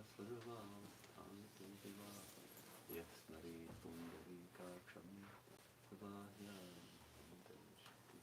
सर्वावस्थान्तु दिवा यः स्मरेत् पुण्डरीकाक्षं प्रवाह्यान् दर्शति.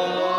Oh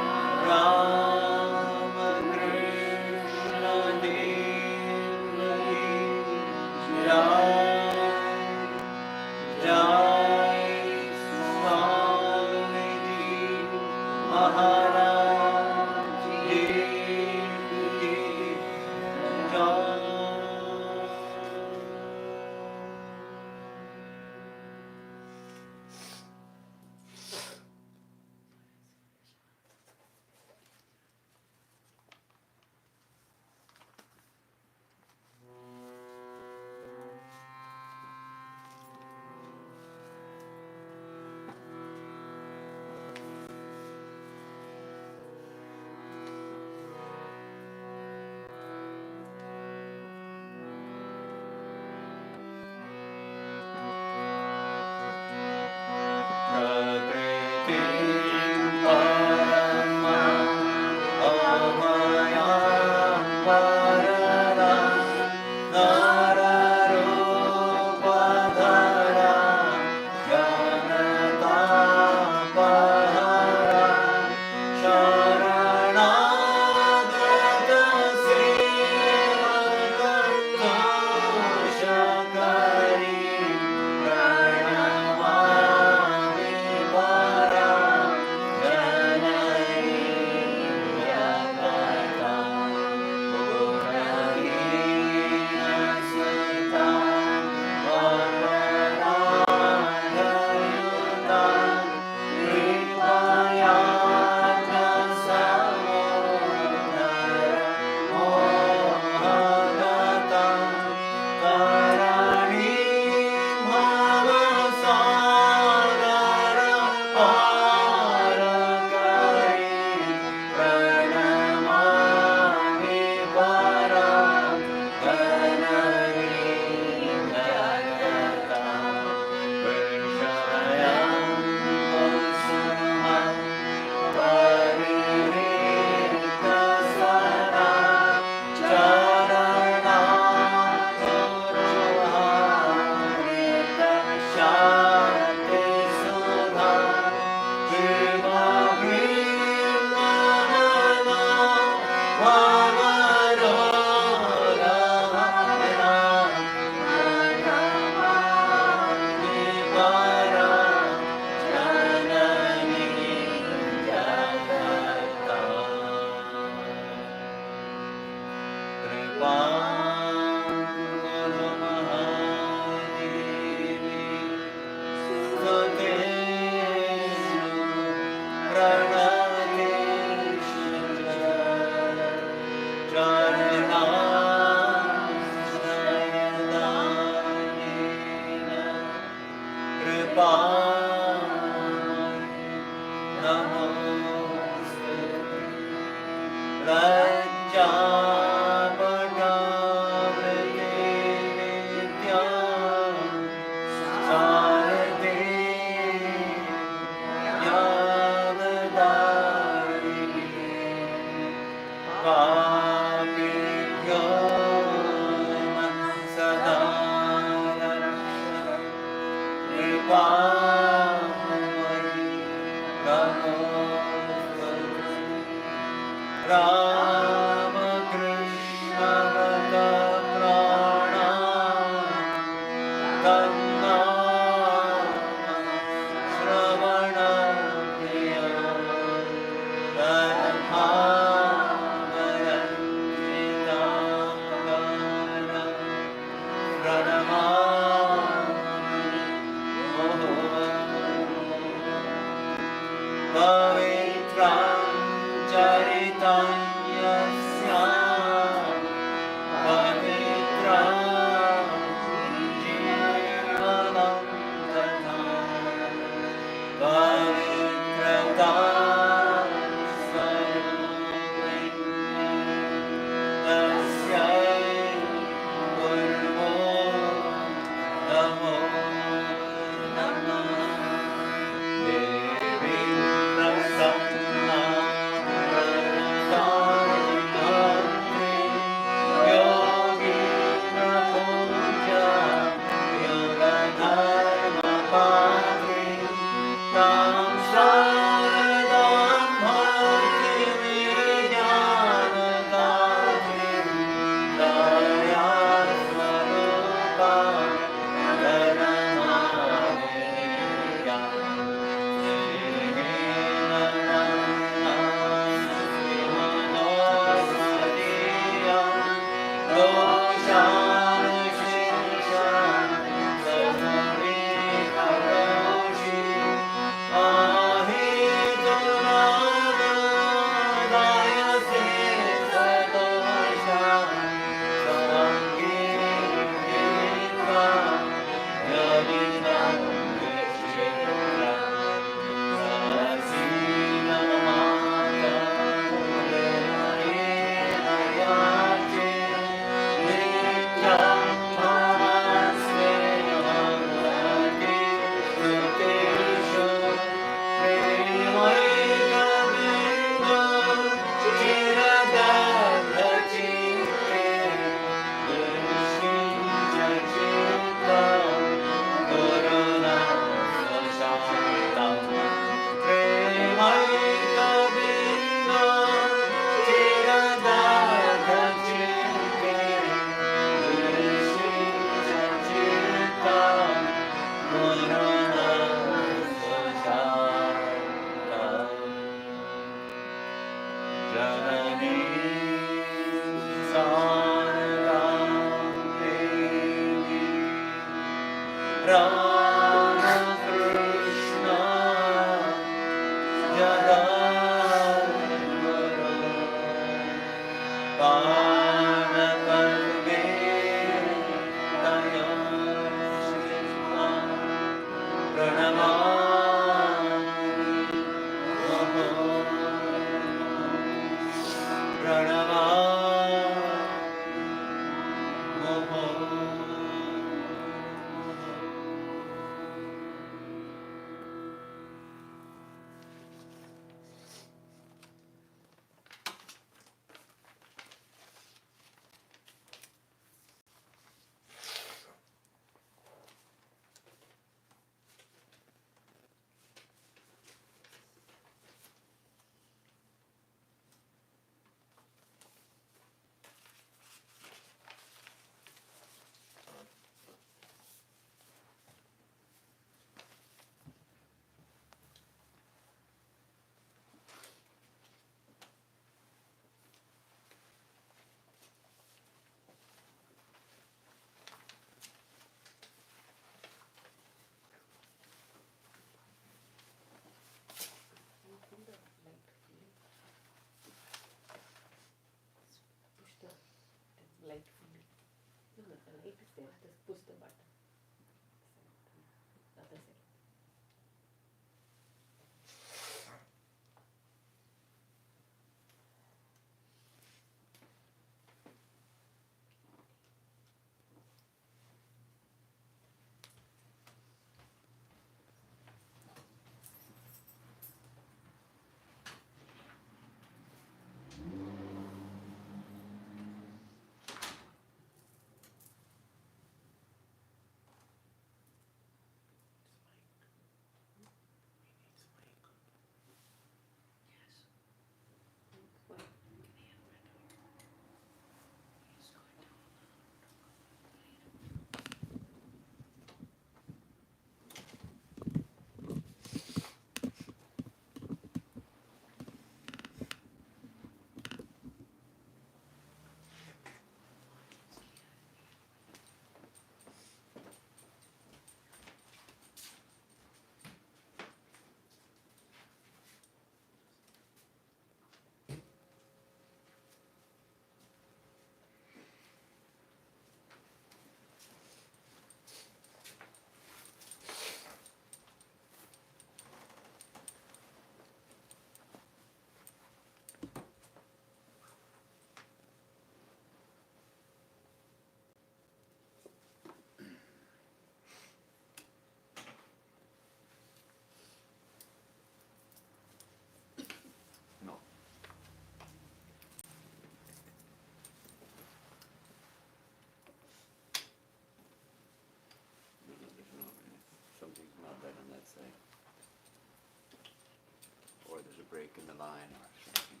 line or something.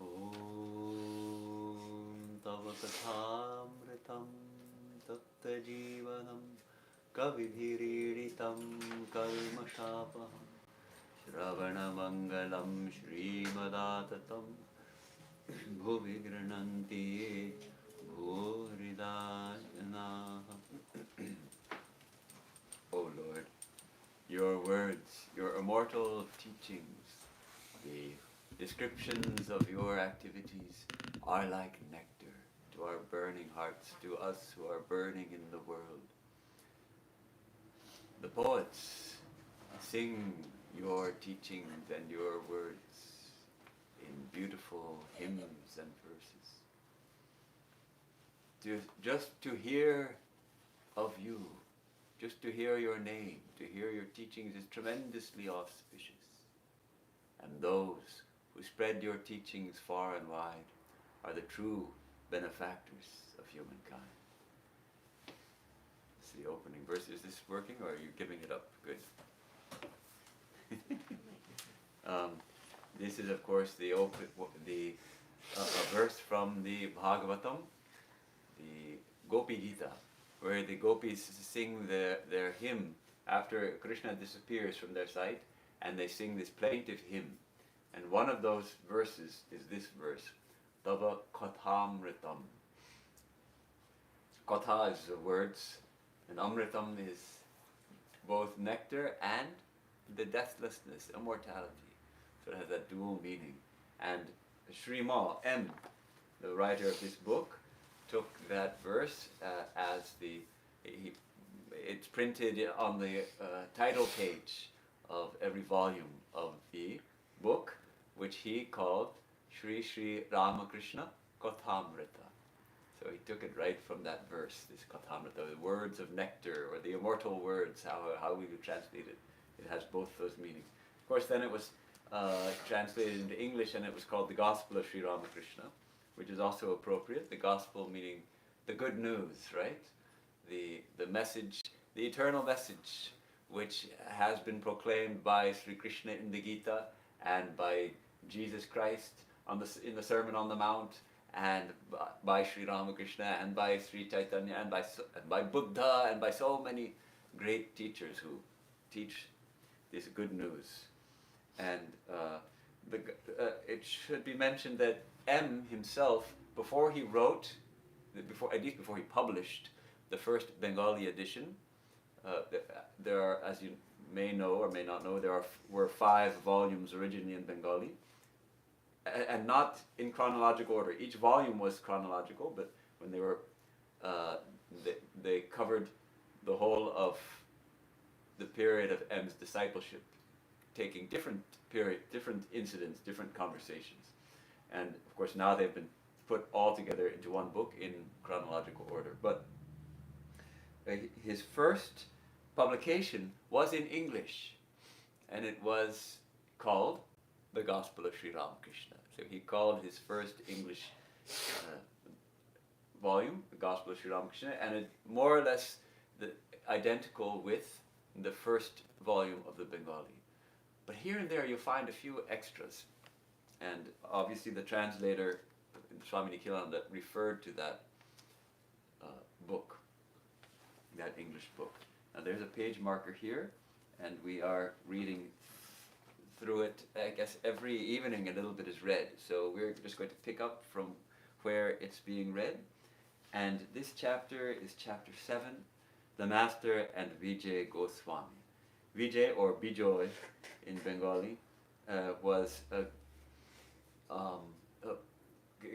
Om Tava Kathamritam Tapta Jivanam Kavidhiriritam Kalmashapaham Shravanamangalam Shrimadatatam Bhuvi Grananti Bhuridayanaha. O Lord, your words, your immortal teachings, the descriptions of your activities are like nectar to our burning hearts, to us who are burning in the world. The poets sing your teachings and your words in beautiful hymns and verses. Just to hear of you, just to hear your name, to hear your teachings is tremendously auspicious. And those who spread your teachings far and wide are the true benefactors of humankind. It's the opening verse. Is this working or are you giving it up? Good. This is, of course, a verse from the Bhagavatam, the Gopi Gita, where the gopis sing their hymn after Krishna disappears from their sight, and they sing this plaintive hymn. And one of those verses is this verse, Tava Kathamritam. Katha is the words, and Amritam is both nectar and the deathlessness, immortality. So it has that dual meaning. And Srima M, the writer of this book, took that verse as it's printed on the title page of every volume of the book, which he called Sri Sri Ramakrishna Kathamrita. So he took it right from that verse, this Kathamrita, the words of nectar, or the immortal words, how we would translate it. It has both those meanings. Of course, then it was translated into English, and it was called the Gospel of Sri Ramakrishna, which is also appropriate. The Gospel meaning the good news, right? The message, the eternal message, which has been proclaimed by Sri Krishna in the Gita, and by Jesus Christ in the Sermon on the Mount, and by Sri Ramakrishna, and by Sri Chaitanya, and by Buddha, and by so many great teachers who teach this good news. And it should be mentioned that M himself, before he published the first Bengali edition, there are, as you may know or may not know, were 5 volumes originally in Bengali, and not in chronological order. Each volume was chronological, but when they were, they covered the whole of the period of M's discipleship, taking different incidents, different conversations. And of course now they've been put all together into one book in chronological order. But his first publication was in English, and it was called The Gospel of Sri Ramakrishna. So he called his first English volume The Gospel of Sri Ramakrishna, and it more or less identical with the first volume of the Bengali. But here and there you'll find a few extras, and obviously the translator, Swami Nikhilananda, referred to that book, that English book. Now there's a page marker here, and we are reading through it. I guess every evening a little bit is read, so we're just going to pick up from where it's being read. And this chapter is chapter 7, The Master and Vijay Goswami. Vijay, or Bijoy in Bengali,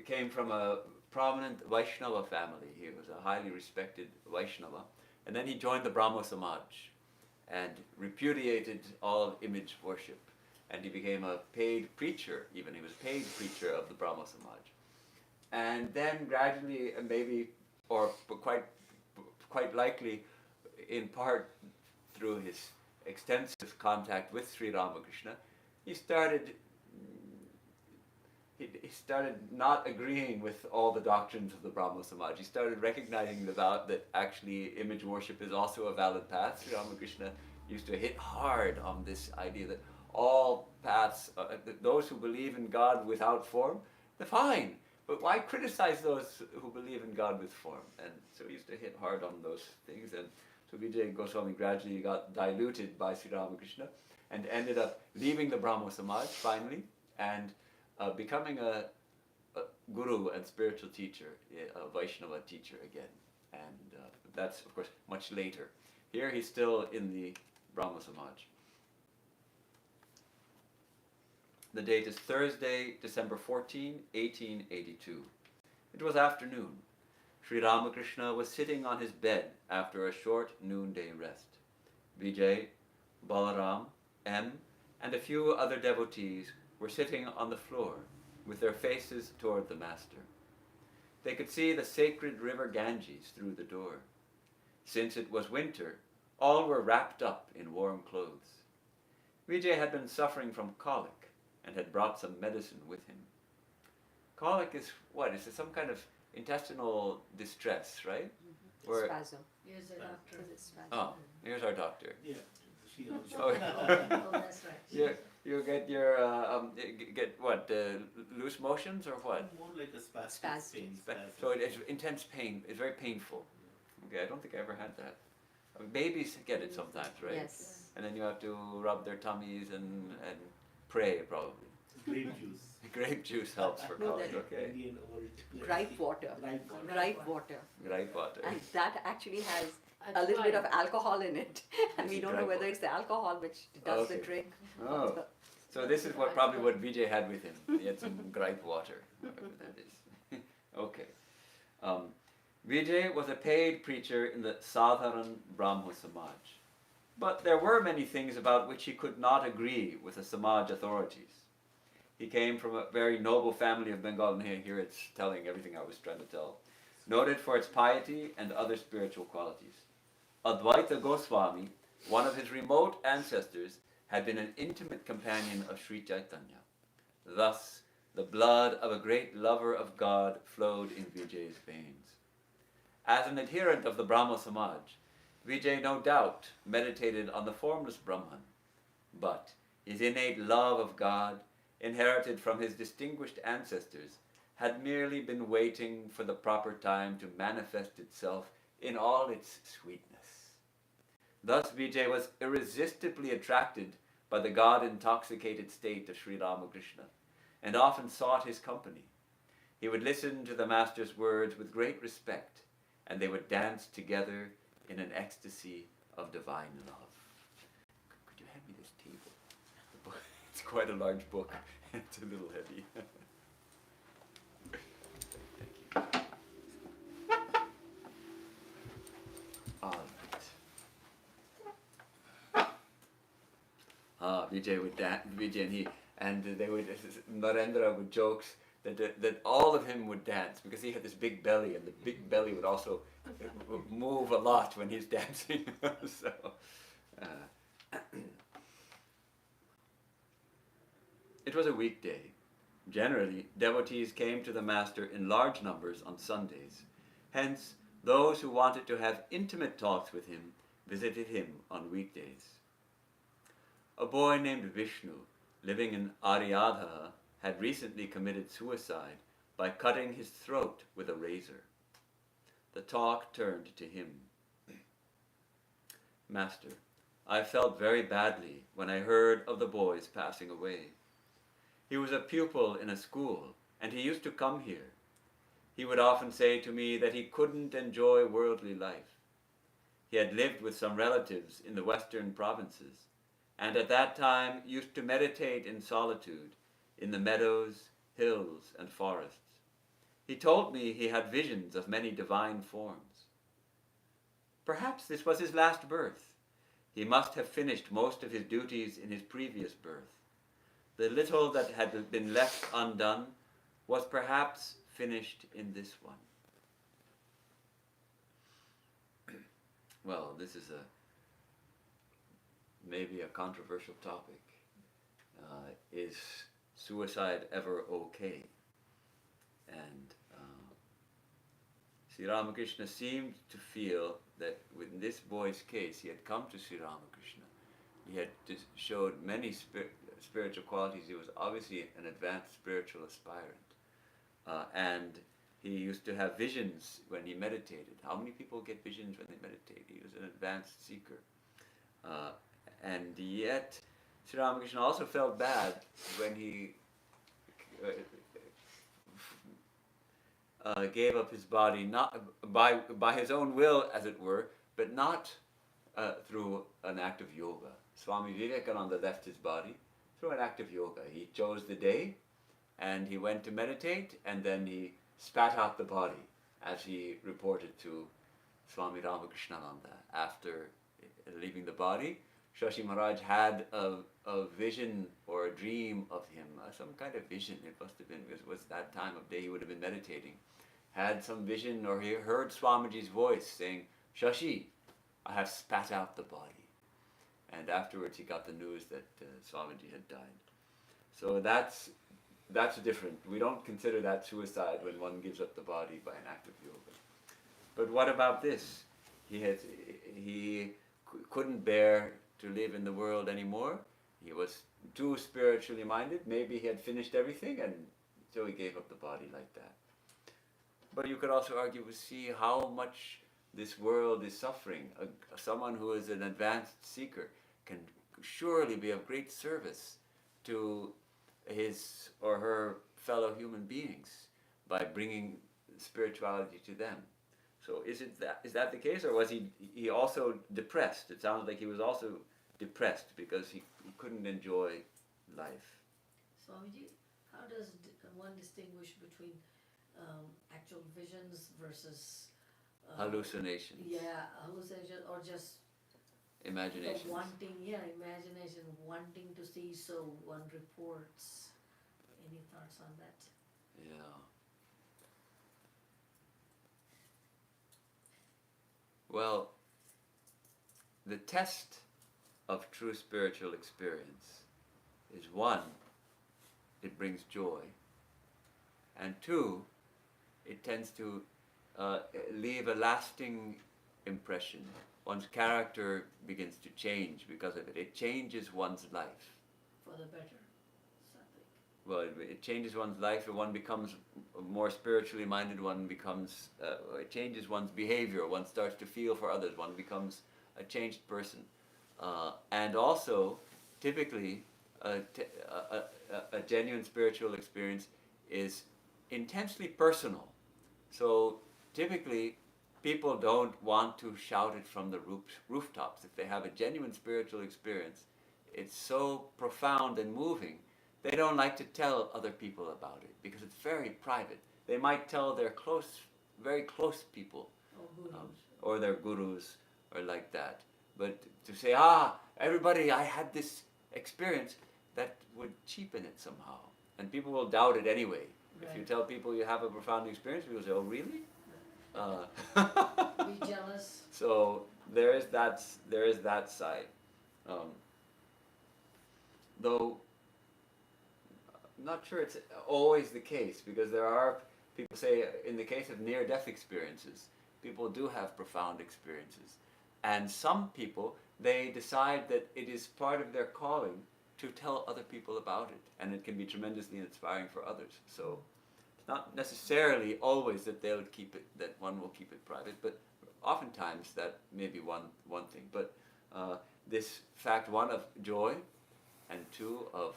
came from a prominent Vaishnava family. He was a highly respected Vaishnava. And then he joined the Brahmo Samaj and repudiated all image worship. And he became a paid preacher, even. He was a paid preacher of the Brahmo Samaj. And then gradually, quite likely, in part through his extensive contact with Sri Ramakrishna, he he started not agreeing with all the doctrines of the Brahmo Samaj. He started recognizing that actually image worship is also a valid path. Sri Ramakrishna used to hit hard on this idea that all paths, those who believe in God without form, they're fine. But why criticize those who believe in God with form? And so he used to hit hard on those things. And so Vijay Goswami gradually got diluted by Sri Ramakrishna and ended up leaving the Brahmo Samaj finally and becoming a guru and spiritual teacher, a Vaishnava teacher again. And that's, of course, much later. Here he's still in the Brahmo Samaj. The date is Thursday, December 14, 1882. It was afternoon. Sri Ramakrishna was sitting on his bed after a short noonday rest. Vijay, Balaram, M, and a few other devotees were sitting on the floor with their faces toward the Master. They could see the sacred river Ganges through the door. Since it was winter, all were wrapped up in warm clothes. Vijay had been suffering from colic and had brought some medicine with him. Colic is what? Is it some kind of intestinal distress, right? Mm-hmm. Spasm. Here's the doctor. Oh, here's our doctor. Yeah, she also. Oh, Oh, that's right. You get your get what? Loose motions or what? More like a spastic Spastic. pain. So it is intense pain. It's very painful. Okay, I don't think I ever had that. Babies get it sometimes, right? Yes. And then you have to rub their tummies and pray probably. Grape juice. Grape juice helps for No, colic. that- Okay. Indian old. Gripe water. Gripe water. Gripe water. Gripe water. And that actually has a That's little bit fine. of alcohol in it. And we don't know Gripe whether water. it's the alcohol which does the Okay. trick. Oh. So this is what probably what Vijay had with him. He had some gripe water, whatever that is. Okay. Vijay was a paid preacher in the Sadharan Brahmo Samaj. But there were many things about which he could not agree with the Samaj authorities. He came from a very noble family of Bengal, and here it's telling everything I was trying to tell. Noted for its piety and other spiritual qualities. Advaita Goswami, one of his remote ancestors, had been an intimate companion of Sri Chaitanya. Thus, the blood of a great lover of God flowed in Vijay's veins. As an adherent of the Brahmo Samaj, Vijay no doubt meditated on the formless Brahman, but his innate love of God, inherited from his distinguished ancestors, had merely been waiting for the proper time to manifest itself in all its sweetness. Thus Vijay was irresistibly attracted by the God-intoxicated state of Sri Ramakrishna, and often sought his company. He would listen to the Master's words with great respect, and they would dance together in an ecstasy of divine love. Could you hand me this table? It's quite a large book. It's a little heavy. Thank you. All right. Vijay would dance. Vijay and they would. Narendra would jokes that all of him would dance because he had this big belly, and the big belly would also move a lot when he's dancing. So. It was a weekday. Generally, devotees came to the Master in large numbers on Sundays. Hence, those who wanted to have intimate talks with him visited him on weekdays. A boy named Vishnu, living in Ariadha, had recently committed suicide by cutting his throat with a razor. The talk turned to him. Master, I felt very badly when I heard of the boy's passing away. He was a pupil in a school, and he used to come here. He would often say to me that he couldn't enjoy worldly life. He had lived with some relatives in the western provinces, and at that time used to meditate in solitude in the meadows, hills, and forests. He told me he had visions of many divine forms. Perhaps this was his last birth. He must have finished most of his duties in his previous birth. The little that had been left undone was perhaps finished in this one. Well, this is maybe a controversial topic. Is suicide ever okay? Sri Ramakrishna seemed to feel that in this boy's case, he had come to Sri Ramakrishna. He had just showed many spiritual qualities. He was obviously an advanced spiritual aspirant. And he used to have visions when he meditated. How many people get visions when they meditate? He was an advanced seeker. And yet, Sri Ramakrishna also felt bad when he gave up his body, not by his own will, as it were, but not through an act of yoga. Swami Vivekananda left his body through an act of yoga. He chose the day, and he went to meditate, and then he spat out the body, as he reported to Swami Ramakrishnananda. After leaving the body, Shashi Maharaj had a vision or a dream of him, some kind of vision. It must have been, because it was that time of day he would have been meditating. Had some vision, or he heard Swamiji's voice saying, "Shashi, I have spat out the body." And afterwards he got the news that Swamiji had died. So that's different. We don't consider that suicide when one gives up the body by an act of yoga. But what about this? He couldn't bear to live in the world anymore. He was too spiritually minded. Maybe he had finished everything, and so he gave up the body like that. But you could also argue, see how much this world is suffering. Someone who is an advanced seeker can surely be of great service to his or her fellow human beings by bringing spirituality to them. So is that the case, or was he also depressed? It sounds like he was also depressed because he couldn't enjoy life. Swamiji, how does one distinguish between actual visions versus Hallucinations. Yeah, hallucination, or just Imaginations. imagination, wanting to see, so one reports. Any thoughts on that? Yeah. Well, the test of true spiritual experience is, one, it brings joy, and two, it tends to leave a lasting impression. One's character begins to change because of it. It changes one's life. For the better, something. Well, it changes one's life, and one becomes more spiritually minded. One becomes, it changes one's behavior. One starts to feel for others. One becomes a changed person. And also, typically, a genuine spiritual experience is intensely personal. So typically, people don't want to shout it from the rooftops. If they have a genuine spiritual experience, it's so profound and moving, they don't like to tell other people about it because it's very private. They might tell their very close people, or their gurus, or like that. But to say, everybody, I had this experience, that would cheapen it somehow. And people will doubt it anyway. Right. If you tell people you have a profound experience, people say, "Oh, really?" Be jealous. So there is that side. Though I'm not sure it's always the case, because there are people say, in the case of near-death experiences, people do have profound experiences. And some people, they decide that it is part of their calling to tell other people about it, and it can be tremendously inspiring for others. So it's not necessarily always that they'll keep it, that one will keep it private, but oftentimes that may be one thing. But this fact, one, of joy, and two, of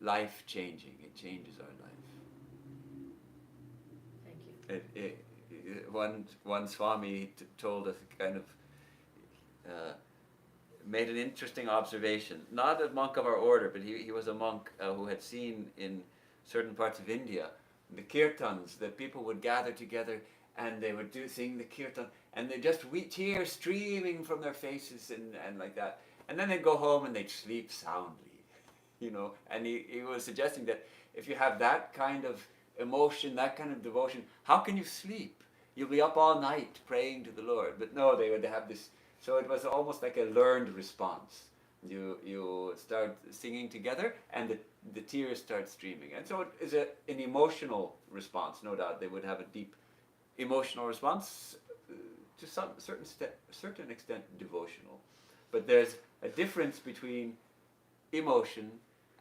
life changing. It changes our life. Thank you. One Swami told us, kind of made an interesting observation. Not a monk of our order, but he was a monk who had seen in certain parts of India the kirtans, that people would gather together and they would sing the kirtan, and they just tears streaming from their faces and like that. And then they'd go home and they'd sleep soundly, you know. And he was suggesting that if you have that kind of emotion, that kind of devotion, how can you sleep? You'll be up all night praying to the Lord. But no, they would have this. So it was almost like a learned response. You start singing together, and the tears start streaming. And so it is an emotional response, no doubt. They would have a deep emotional response, to some certain extent devotional. But there's a difference between emotion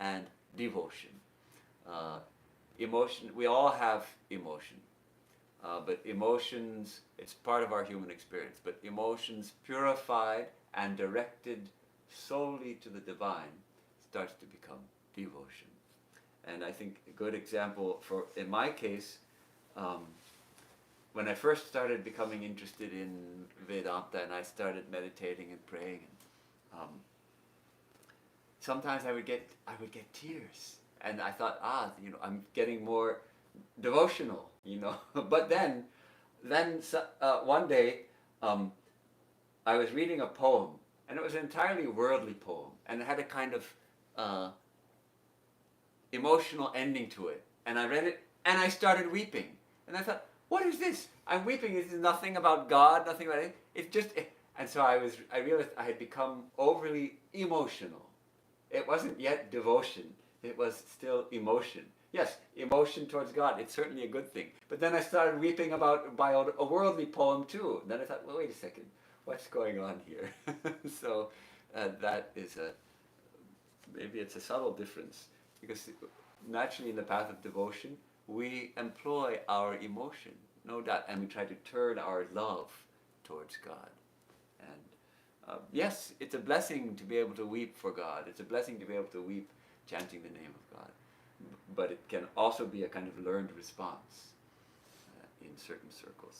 and devotion. Emotion, we all have emotion. But emotions, it's part of our human experience, but emotions purified and directed solely to the divine starts to become devotion. And I think a good example in my case, when I first started becoming interested in Vedanta and I started meditating and praying, sometimes I would get tears, and I thought, I'm getting more devotional, But then one day, I was reading a poem, and it was an entirely worldly poem, and it had a kind of emotional ending to it. And I read it, and I started weeping, and I thought, what is this? I'm weeping. This is nothing about God, nothing about it. It's just. And so I realized I had become overly emotional. It wasn't yet devotion. It was still emotion. Yes, emotion towards God, it's certainly a good thing. But then I started weeping by a worldly poem too. And then I thought, well, wait a second, what's going on here? So that is maybe it's a subtle difference. Because naturally in the path of devotion, we employ our emotion, no doubt, and we try to turn our love towards God. And yes, it's a blessing to be able to weep for God. It's a blessing to be able to weep chanting the name of God. But it can also be a kind of learned response in certain circles.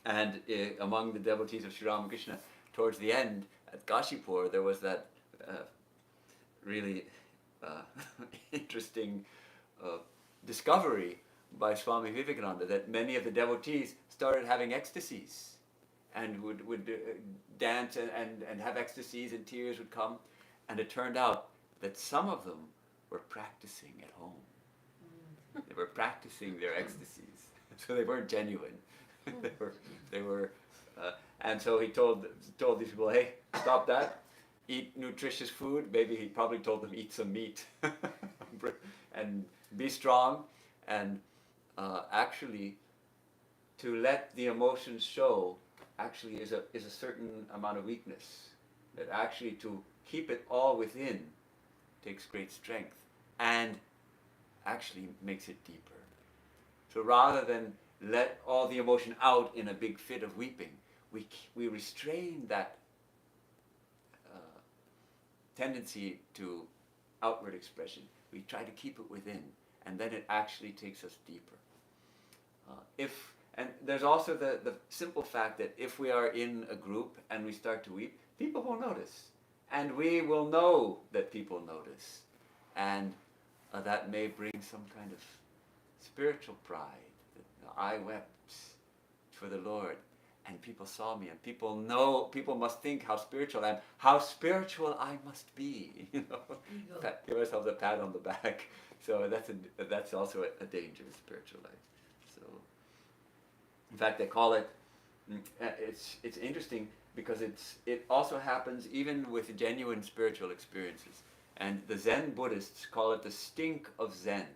And among the devotees of Sri Ramakrishna, towards the end, at Kashipur, there was that really interesting discovery by Swami Vivekananda that many of the devotees started having ecstasies and would dance and have ecstasies, and tears would come. And it turned out that some of them were practicing at home. They were practicing their ecstasies, so they weren't genuine. they were, and so he told these people, hey, stop that, eat nutritious food. Maybe he probably told them eat some meat, and be strong, and actually, to let the emotions show actually is a certain amount of weakness. That actually to keep it all within takes great strength and actually makes it deeper. So rather than let all the emotion out in a big fit of weeping, we restrain that tendency to outward expression. We try to keep it within, and then it actually takes us deeper. And there's also the simple fact that if we are in a group and we start to weep, people will notice. And we will know that people notice. And that may bring some kind of spiritual pride. I wept for the Lord, and people saw me, and people must think how spiritual I am, how spiritual I must be. Give ourselves a pat on the back. So that's also a danger in spiritual life. So, in fact, they call it. It's interesting because it also happens even with genuine spiritual experiences. And the Zen Buddhists call it the stink of Zen.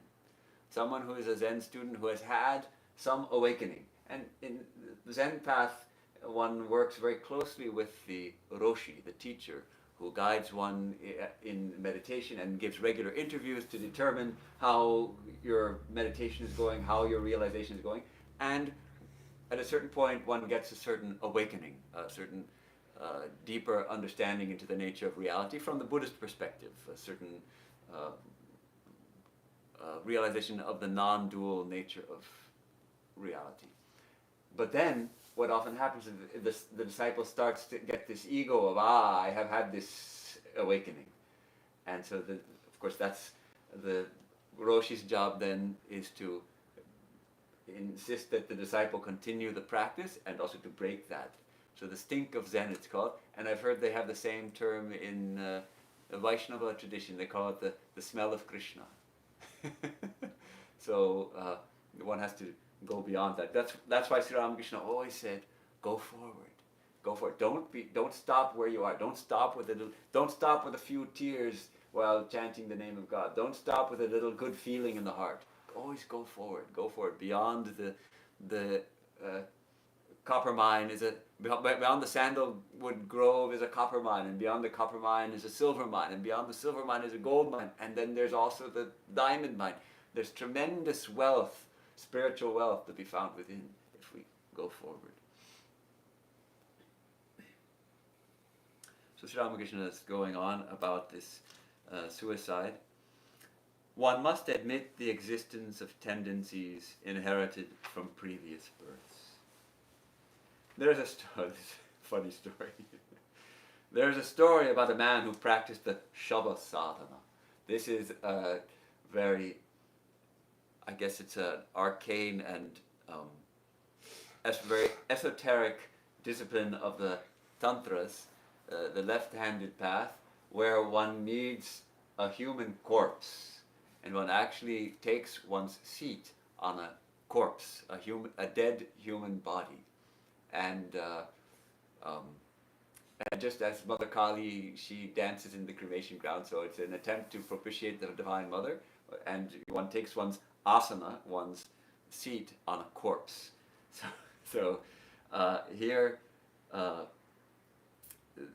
Someone who is a Zen student who has had some awakening. And in the Zen path, one works very closely with the Roshi, the teacher, who guides one in meditation and gives regular interviews to determine how your meditation is going, how your realization is going. And at a certain point, one gets a certain awakening, a certain deeper understanding into the nature of reality from the Buddhist perspective, a certain realization of the non-dual nature of reality. But then, what often happens is the disciple starts to get this ego of, I have had this awakening. And so, of course, that's the Roshi's job then is to insist that the disciple continue the practice and also to break that. So the stink of Zen, it's called. And I've heard they have the same term in the Vaishnava tradition. They call it the smell of Krishna. So one has to go beyond that. That's why Sri Ramakrishna always said, go forward. Go for it. Don't stop where you are. Don't stop with a few tears while chanting the name of God. Don't stop with a little good feeling in the heart. Always go forward. Go for it. Beyond the copper mine beyond the sandalwood grove is a copper mine, and beyond the copper mine is a silver mine, and beyond the silver mine is a gold mine, and then there's also the diamond mine. There's tremendous wealth, spiritual wealth, to be found within if we go forward. So Sri Ramakrishna is going on about this suicide. One must admit the existence of tendencies inherited from previous births. There's a funny story. There's a story about a man who practiced the Shabha sadhana. This is a very, I guess it's an arcane and very esoteric discipline of the tantras, the left-handed path, where one needs a human corpse, and one actually takes one's seat on a corpse, a dead human body. And just as Mother Kali, she dances in the cremation ground, so it's an attempt to propitiate the Divine Mother, and one takes one's asana, one's seat, on a corpse. So here,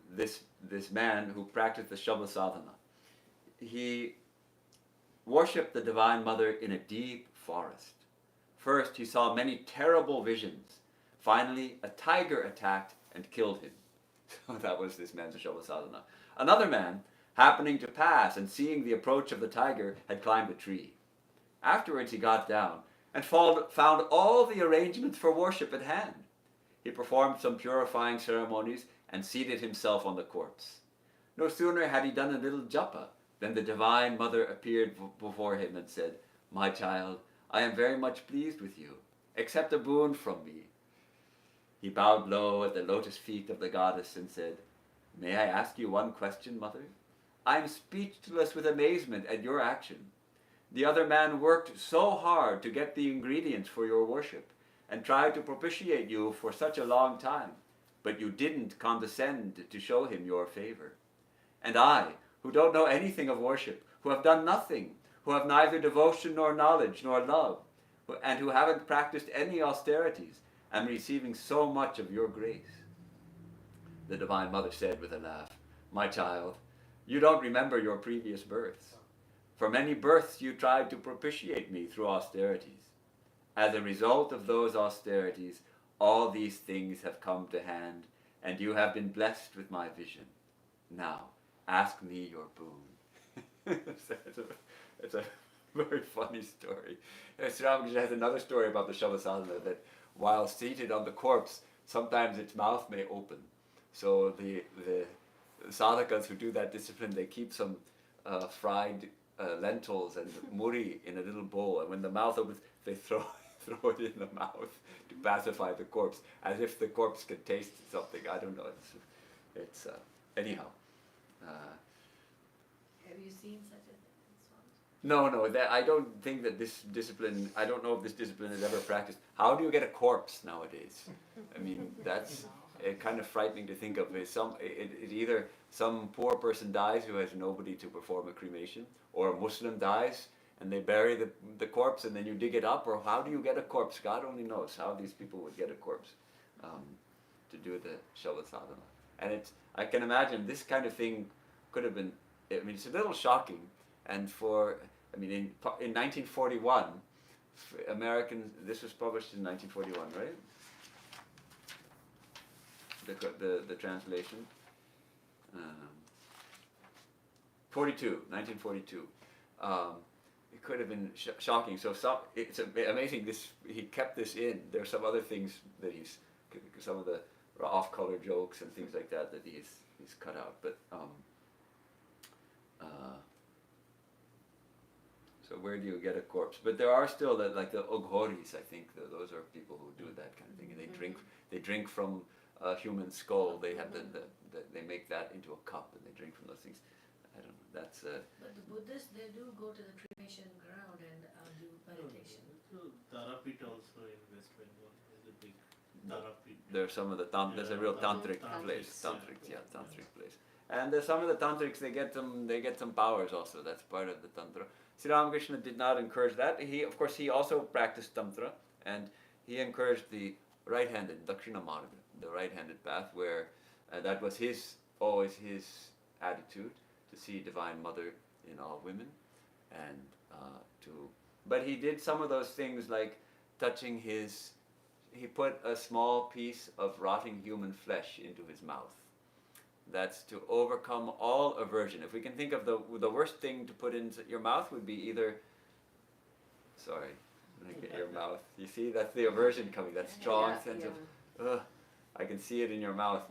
this man who practiced the Shabha sadhana, he worshipped the Divine Mother in a deep forest. First, he saw many terrible visions. Finally, a tiger attacked and killed him. So that was this man's Shabha sadhana. Another man, happening to pass and seeing the approach of the tiger, had climbed a tree. Afterwards he got down and found all the arrangements for worship at hand. He performed some purifying ceremonies and seated himself on the corpse. No sooner had he done a little japa than the Divine Mother appeared before him and said, "My child, I am very much pleased with you. Accept a boon from me." He bowed low at the lotus feet of the goddess and said, "May I ask you one question, Mother? I am speechless with amazement at your action. The other man worked so hard to get the ingredients for your worship and tried to propitiate you for such a long time, but you didn't condescend to show him your favor. And I, who don't know anything of worship, who have done nothing, who have neither devotion nor knowledge nor love, and who haven't practiced any austerities, am receiving so much of your grace." The Divine Mother said with a laugh, "My child, you don't remember your previous births. For many births you tried to propitiate me through austerities. As a result of those austerities, all these things have come to hand, and you have been blessed with my vision. Now, ask me your boon." It's a very funny story. Sri Ramakrishna has another story about the Shabha sadhana, that while seated on the corpse, sometimes its mouth may open. So the sadhakas who do that discipline, they keep some fried lentils and muri in a little bowl, and when the mouth opens, they throw it in the mouth to pacify the corpse, as if the corpse could taste something. I don't know. It's anyhow. Have you seen such a thing in Swami? No, I don't think that this discipline, I don't know if this discipline is ever practiced. How do you get a corpse nowadays? I mean, that's kind of frightening to think of. It either some poor person dies who has nobody to perform a cremation, or a Muslim dies and they bury the corpse and then you dig it up, or how do you get a corpse? God only knows how these people would get a corpse to do the Shabha sadhana. And I can imagine this kind of thing could have been, I mean, it's a little shocking. And in 1941, this was published in 1941, right? The translation. 1942. It could have been shocking. So it's amazing. He kept this in. There are some other things that some of the off-color jokes and things like that he's cut out. But so where do you get a corpse? But there are still the Oghoris, I think. Those are people who do that kind of thing, and they drink from a human skull. They have they make that into a cup and they drink from those things. I don't know. That's. But the Buddhists, they do go to the cremation ground and do meditation. Tarapit also in West Bengal is a big Tarapit. there's some of the there's a Yeah, real tantric place, tantrics, yeah. tantric place, and there's some of the tantrics they get some powers also. That's part of the tantra. Sri Ramakrishna did not encourage that. Of course he also practiced tantra, and he encouraged the right-handed dakshina marga, the right-handed path, where that was always his attitude, to see Divine Mother in all women, and but he did some of those things like touching he put a small piece of rotting human flesh into his mouth. That's to overcome all aversion. If we can think of the worst thing to put into your mouth would be either, sorry, look at your mouth. You see, that's the aversion coming, that strong sense of, ugh, I can see it in your mouth.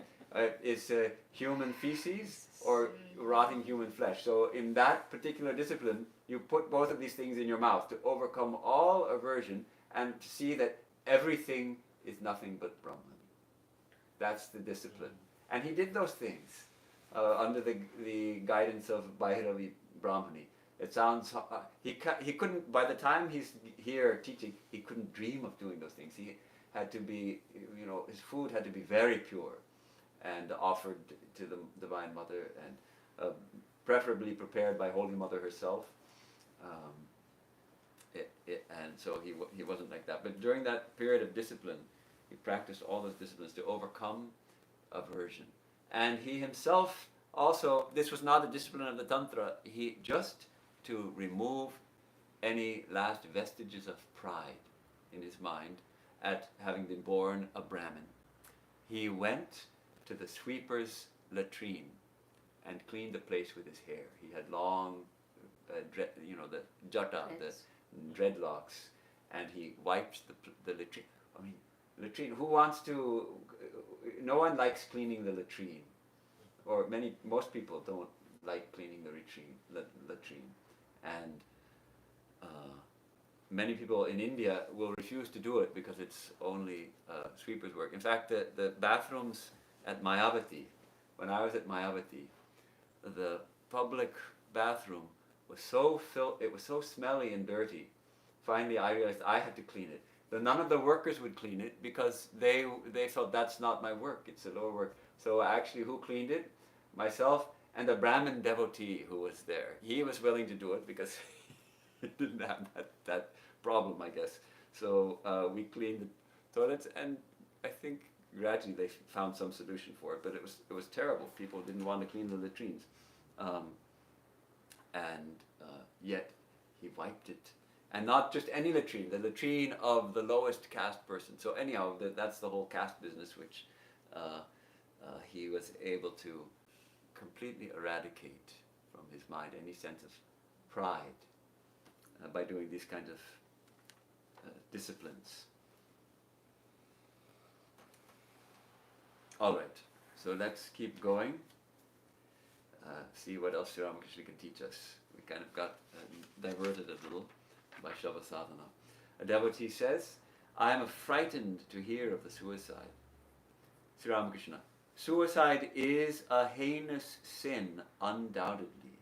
It's human feces or rotting human flesh. So in that particular discipline, you put both of these things in your mouth to overcome all aversion and to see that everything is nothing but Brahman. That's the discipline. And he did those things under the guidance of Bhairavi Brahmani. It sounds, he couldn't, by the time he's here teaching, he couldn't dream of doing those things. He had to be, his food had to be very pure and offered to the Divine Mother, and preferably prepared by Holy Mother herself. And so he wasn't like that. But during that period of discipline, he practiced all those disciplines to overcome aversion. And he himself also, this was not a discipline of the Tantra, he just to remove any last vestiges of pride in his mind at having been born a Brahmin. He went to the sweeper's latrine and cleaned the place with his hair. He had long, the jata, the dreadlocks, and he wiped the latrine. I mean, latrine, who wants to, no one likes cleaning the latrine, or most people don't like cleaning the latrine, and many people in India will refuse to do it because it's only sweeper's work. In fact, the bathrooms at Mayavati, when I was at Mayavati, the public bathroom was it was so smelly and dirty. Finally, I realized I had to clean it. None of the workers would clean it because they felt that's not my work, it's a lower work. So actually, who cleaned it? Myself and a Brahmin devotee who was there. He was willing to do it because he didn't have that problem, I guess. So we cleaned the toilets, and I think gradually they found some solution for it, but it was terrible. People didn't want to clean the latrines. Yet he wiped it. And not just any latrine, the latrine of the lowest caste person. So anyhow, that's the whole caste business, which he was able to completely eradicate from his mind any sense of pride by doing these kinds of disciplines. All right, so let's keep going. See what else Sri Ramakrishna can teach us. We kind of got diverted a little by Shava Sadhana. A devotee says, I am frightened to hear of the suicide. Sri Ramakrishna, suicide is a heinous sin, undoubtedly.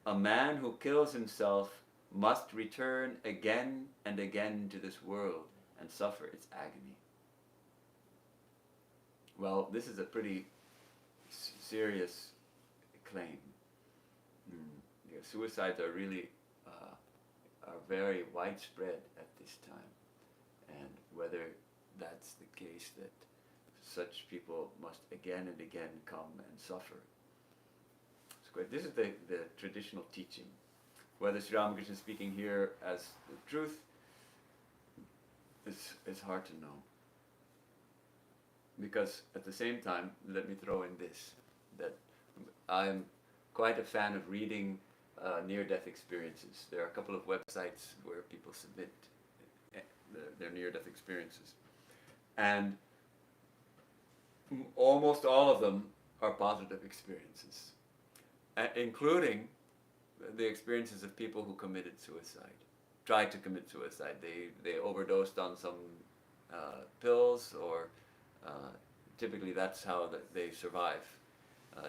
A man who kills himself must return again and again to this world and suffer its agony. Well, this is a pretty serious claim. Suicides are really are very widespread at this time, and whether that's the case that such people must again and again come and suffer. It's great. This is the traditional teaching. Whether Sri Ramakrishna is speaking here as the truth is hard to know. Because at the same time, let me throw in this, that I'm quite a fan of reading near-death experiences. There are a couple of websites where people submit their near-death experiences. And almost all of them are positive experiences, including the experiences of people who committed suicide, tried to commit suicide. They overdosed on some pills, or typically that's how they survive.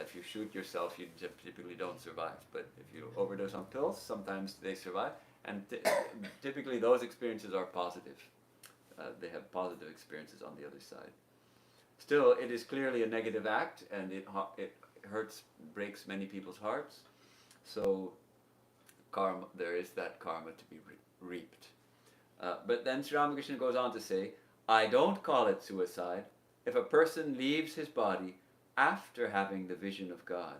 If you shoot yourself, you typically don't survive. But if you overdose on pills, sometimes they survive. And typically those experiences are positive. They have positive experiences on the other side. Still, it is clearly a negative act, and it hurts, breaks many people's hearts. So, karma, there is that karma to be reaped. But then Sri Ramakrishna goes on to say, I don't call it suicide if a person leaves his body after having the vision of God.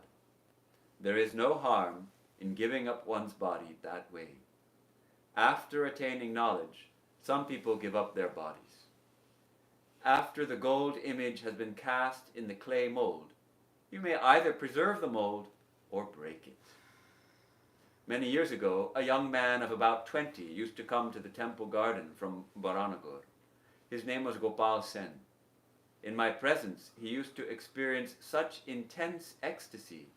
There is no harm in giving up one's body that way. After attaining knowledge, some people give up their bodies. After the gold image has been cast in the clay mold, you may either preserve the mold or break it. Many years ago, a young man of about 20 used to come to the temple garden from Baranagar. His name was Gopal Sen. In my presence, he used to experience such intense ecstasy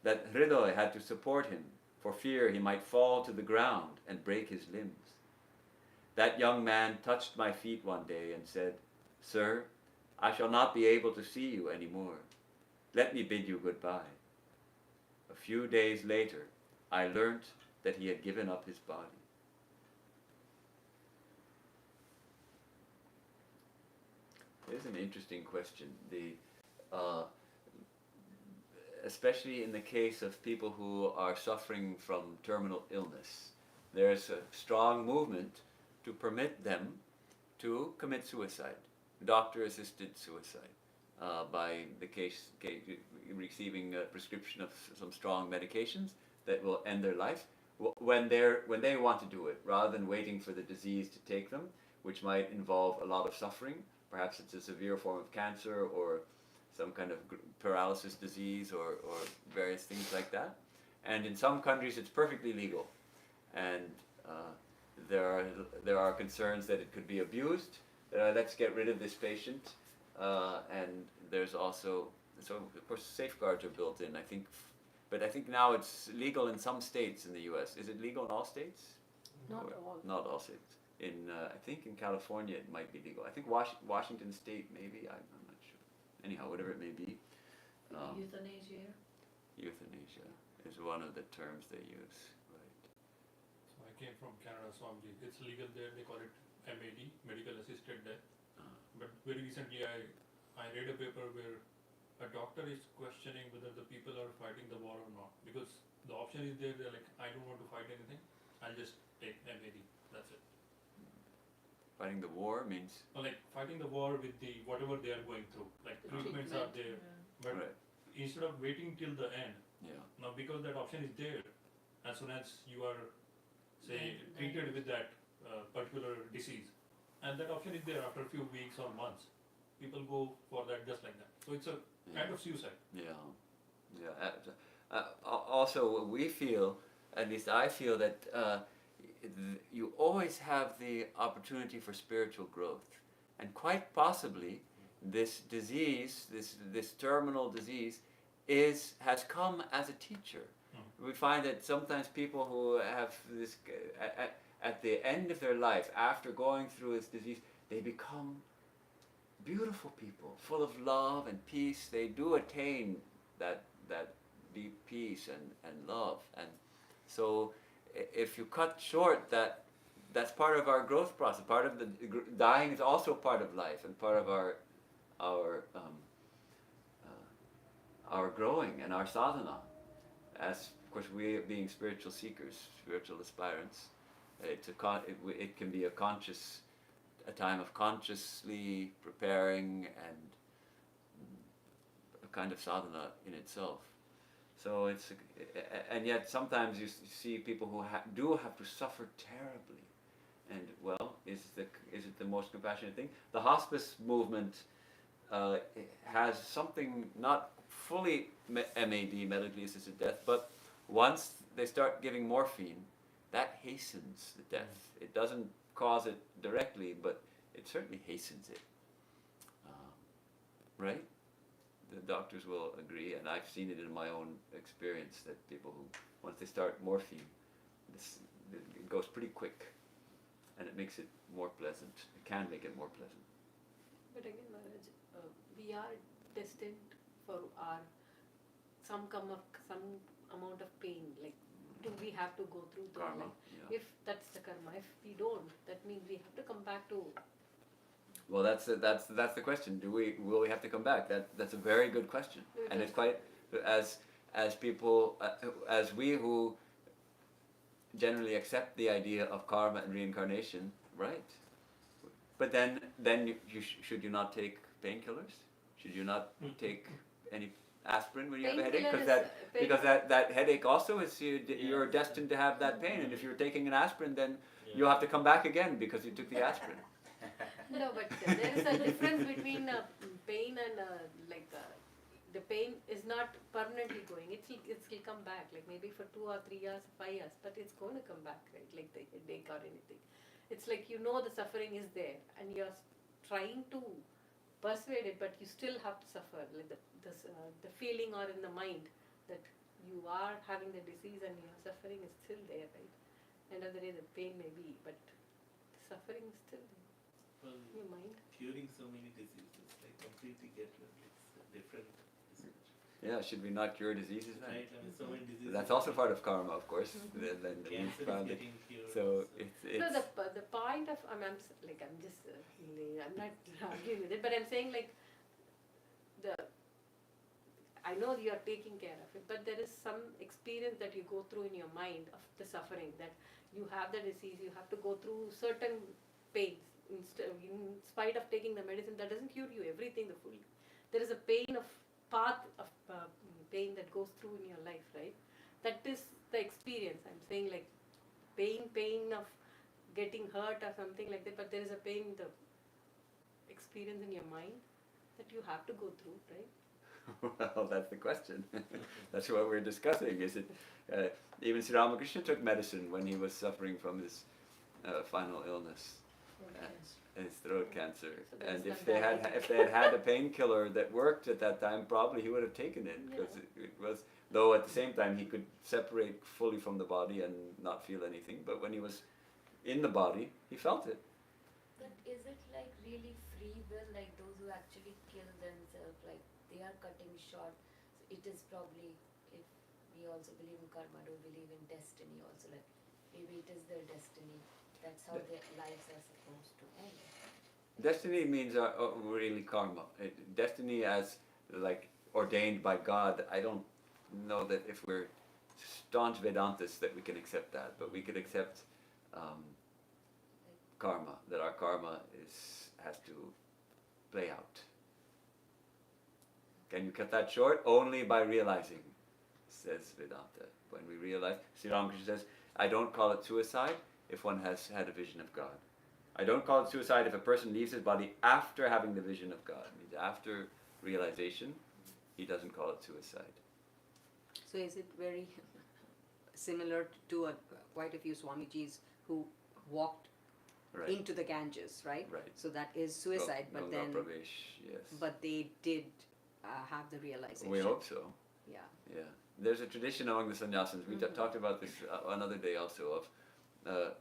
that Hridoy had to support him for fear he might fall to the ground and break his limbs. That young man touched my feet one day and said, Sir, I shall not be able to see you anymore. Let me bid you goodbye. A few days later, I learnt that he had given up his body. Here's an interesting question. Especially in the case of people who are suffering from terminal illness, there's a strong movement to permit them to commit suicide, doctor-assisted suicide, by the case receiving a prescription of some strong medications that will end their life when they want to do it, rather than waiting for the disease to take them, which might involve a lot of suffering. Perhaps it's a severe form of cancer or some kind of paralysis disease or various things like that. And in some countries it's perfectly legal. And there are concerns that it could be abused. Let's get rid of this patient. And there's also, so of course safeguards are built in, I think. But I think now it's legal in some states in the U.S. Is it legal in all states? Not all. Not all states. I think in California it might be legal. I think Washington State maybe. I'm not sure. Anyhow, whatever it may be. Euthanasia. Euthanasia is one of the terms they use. Right. So I came from Canada, Swami. It's legal there. They call it MAD, medical assisted death. But very recently I read a paper where a doctor is questioning whether the people are fighting the war or not, because the option is there. They're like, I don't want to fight anything. I'll just take MAD. That's it. Fighting the war means. Or like fighting the war with the whatever they are going through. Like treatments are there, but Right. instead of waiting till the end, Yeah. now because that option is there, as soon as you are, say, Right. treated with that particular disease, and that option is there after a few weeks or months, people go for that just like that. So it's a kind of suicide. Yeah. Yeah. Also, we feel, at least I feel, that you always have the opportunity for spiritual growth, and quite possibly this disease, this terminal disease, has come as a teacher. We find that sometimes people who have this at the end of their life, after going through this disease, they become beautiful people, full of love and peace. They do attain that deep peace and love. And so if you cut short that's part of our growth process. Part of the dying is also part of life and part of our growing and our sadhana. As of course we being spiritual seekers, spiritual aspirants, it can be a time of consciously preparing and a kind of sadhana in itself. So and yet sometimes you see people who do have to suffer terribly. And well, is it the most compassionate thing? The hospice movement has something not fully MAD, medically assisted death, but once they start giving morphine, that hastens the death. It doesn't cause it directly, but it certainly hastens it. Right? The doctors will agree, and I've seen it in my own experience, that people who, once they start morphine, it goes pretty quick, and it makes it more pleasant. It can make it more pleasant. But again, Maharaj, we are destined for some amount of pain. Like, do we have to go through the Karma, life? yeah. If that's the karma, if we don't, that means we have to come back to Well, that's the question. Will we have to come back? That's a very good question, and it's quite as people as we who generally accept the idea of karma and reincarnation, right? But then should you not take painkillers? Should you not take any aspirin when you have a headache? Because that headache also is you're destined to have that pain, and if you're taking an aspirin, then you'll have to come back again because you took the aspirin. No, but there is a difference between pain and the pain is not permanently going. It'll come back, like maybe for 2 or 3 years, 5 years, but it's going to come back, right? Like the headache or anything. It's like you know the suffering is there, and you're trying to persuade it, but you still have to suffer. Like the feeling or in the mind that you are having the disease and your suffering is still there, right? End of the day, the pain may be, but the suffering is still there. Well, Your mind. curing so many diseases, like completely get rid. It's different. Yeah, should we not cure diseases then? Right, I mean, so many diseases. That's also part of karma, of course. Then we Cancer found is it. getting cured. So No, the point of I'm not arguing with it, but I'm saying like I know you are taking care of it, but there is some experience that you go through in your mind of the suffering, that you have the disease, you have to go through certain pains. In spite of taking the medicine, that doesn't cure you everything. There is a pain of path of pain that goes through in your life, right? That is the experience. I'm saying like pain of getting hurt or something like that, but there is a pain, the experience in your mind that you have to go through, right? Well, that's the question. That's what we're discussing. Is it even Sri Ramakrishna took medicine when he was suffering from his final illness, his throat cancer, So and that's if not they had a painkiller that worked at that time, probably he would have taken it because it was. Though at the same time he could separate fully from the body and not feel anything, but when he was in the body, he felt it. But is it like really free will, like those who actually kill themselves, like they are cutting short? So it is probably, if we also believe in karma, don't believe in destiny also, like maybe it is their destiny. That's how their lives are supposed to end. Destiny means really karma. Destiny as like ordained by God. I don't know that if we're staunch Vedantists that we can accept that, but we could accept karma, that our karma has to play out. Can you cut that short? Only by realizing, says Vedanta. When we realize, Sri Ramakrishna says, I don't call it suicide if one has had a vision of God. I don't call it suicide if a person leaves his body after having the vision of God. It means after realization, he doesn't call it suicide. So is it very similar to quite a few Swamijis who walked Right. into the Ganges, right? Right. So that is suicide, but Ganga then, Pravesh, yes. but they did have the realization. We hope so. Yeah. Yeah, there's a tradition among the sannyasins. We talked about this another day also of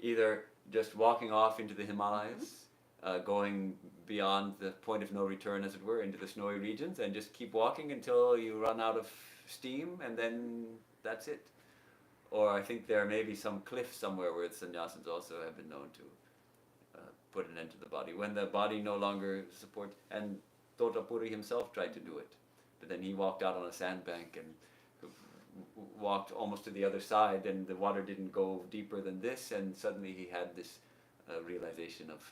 either just walking off into the Himalayas, going beyond the point of no return, as it were, into the snowy regions, and just keep walking until you run out of steam, and then that's it. Or I think there may be some cliff somewhere where the sannyasins also have been known to put an end to the body when the body no longer supports. And Totapuri himself tried to do it, but then he walked out on a sandbank and walked almost to the other side, and the water didn't go deeper than this, and suddenly he had this realization of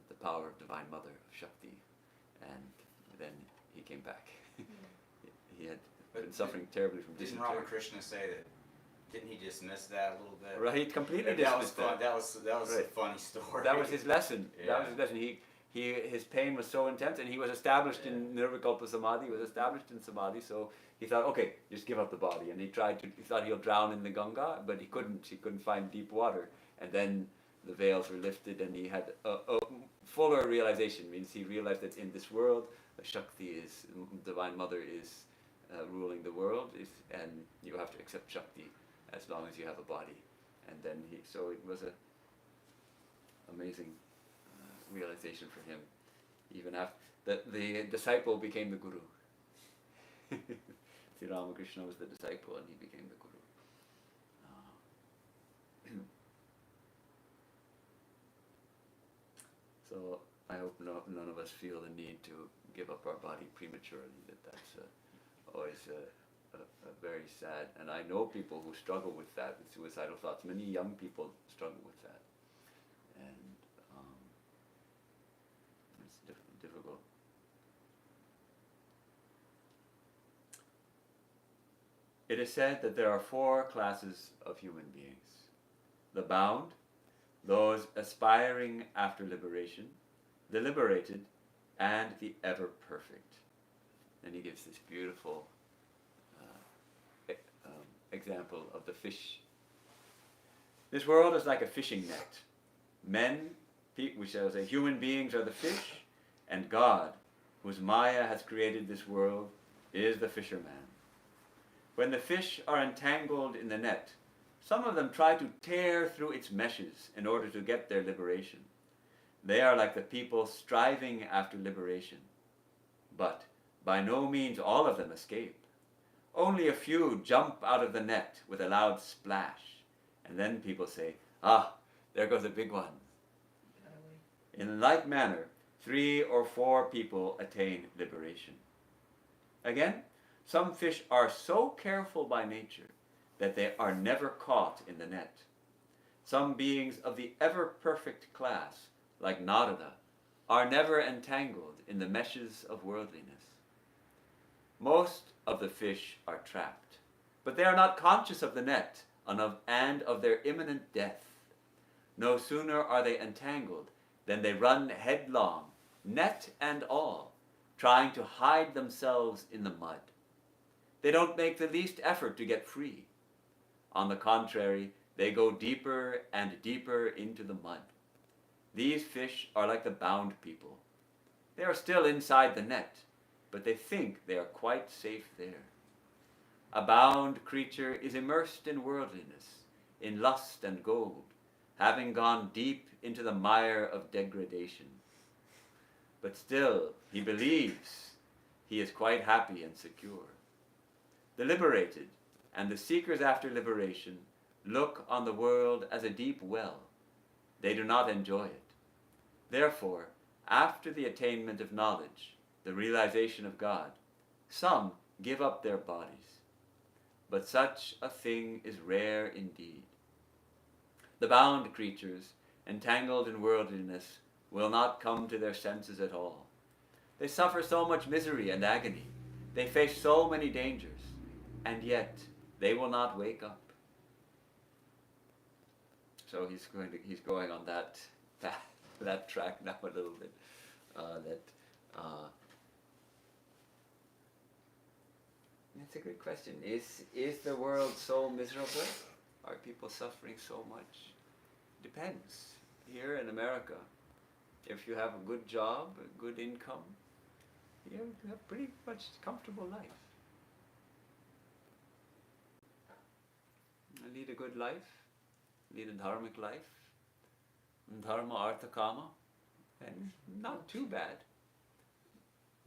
the power of Divine Mother, of Shakti, and then he came back. He had been suffering terribly from Didn't dysentery. Ramakrishna say that? Didn't he dismiss that a little bit? Right, he completely That was dismissed fun. that. That was a Right. funny story. That was his lesson. That Yeah. was his lesson. His pain was so intense, and he was established in Nirvikalpa Samadhi. He was established in Samadhi, so he thought, okay, just give up the body. And he thought he'll drown in the Ganga, but he couldn't. He couldn't find deep water. And then the veils were lifted, and he had a fuller realization. Means he realized that in this world, Shakti is, Divine Mother is ruling the world, and you have to accept Shakti as long as you have a body. And then so it was a amazing realization for him. Even after the disciple became the guru. Sri Ramakrishna was the disciple, and he became the guru. So I hope none of us feel the need to give up our body prematurely. That's always a very sad. And I know people who struggle with that, with suicidal thoughts. Many young people struggle with that, and it's difficult. It is said that there are 4 classes of human beings: the bound, those aspiring after liberation, the liberated, and the ever perfect. And he gives this beautiful example of the fish. This world is like a fishing net. Men, we shall say human beings, are the fish, and God, whose Maya has created this world, is the fisherman. When the fish are entangled in the net, some of them try to tear through its meshes in order to get their liberation. They are like the people striving after liberation. But by no means all of them escape. Only a few jump out of the net with a loud splash, and then people say, "Ah, there goes a big one." In like manner, 3 or 4 people attain liberation. Again, some fish are so careful by nature that they are never caught in the net. Some beings of the ever-perfect class, like Narada, are never entangled in the meshes of worldliness. Most of the fish are trapped, but they are not conscious of the net and of their imminent death. No sooner are they entangled than they run headlong, net and all, trying to hide themselves in the mud. They don't make the least effort to get free. On the contrary, they go deeper and deeper into the mud. These fish are like the bound people. They are still inside the net, but they think they are quite safe there. A bound creature is immersed in worldliness, in lust and gold, having gone deep into the mire of degradation. But still, he believes he is quite happy and secure. The liberated and the seekers after liberation look on the world as a deep well. They do not enjoy it. Therefore, after the attainment of knowledge, the realization of God, some give up their bodies. But such a thing is rare indeed. The bound creatures, entangled in worldliness, will not come to their senses at all. They suffer so much misery and agony. They face so many dangers, and yet they will not wake up. So he's going on that track now a little bit. That's a good question. Is the world so miserable? Are people suffering so much? Depends. Here in America, if you have a good job, a good income, you have pretty much comfortable life. Lead a good life, lead a dharmic life, dharma, artha, kama, and not too bad.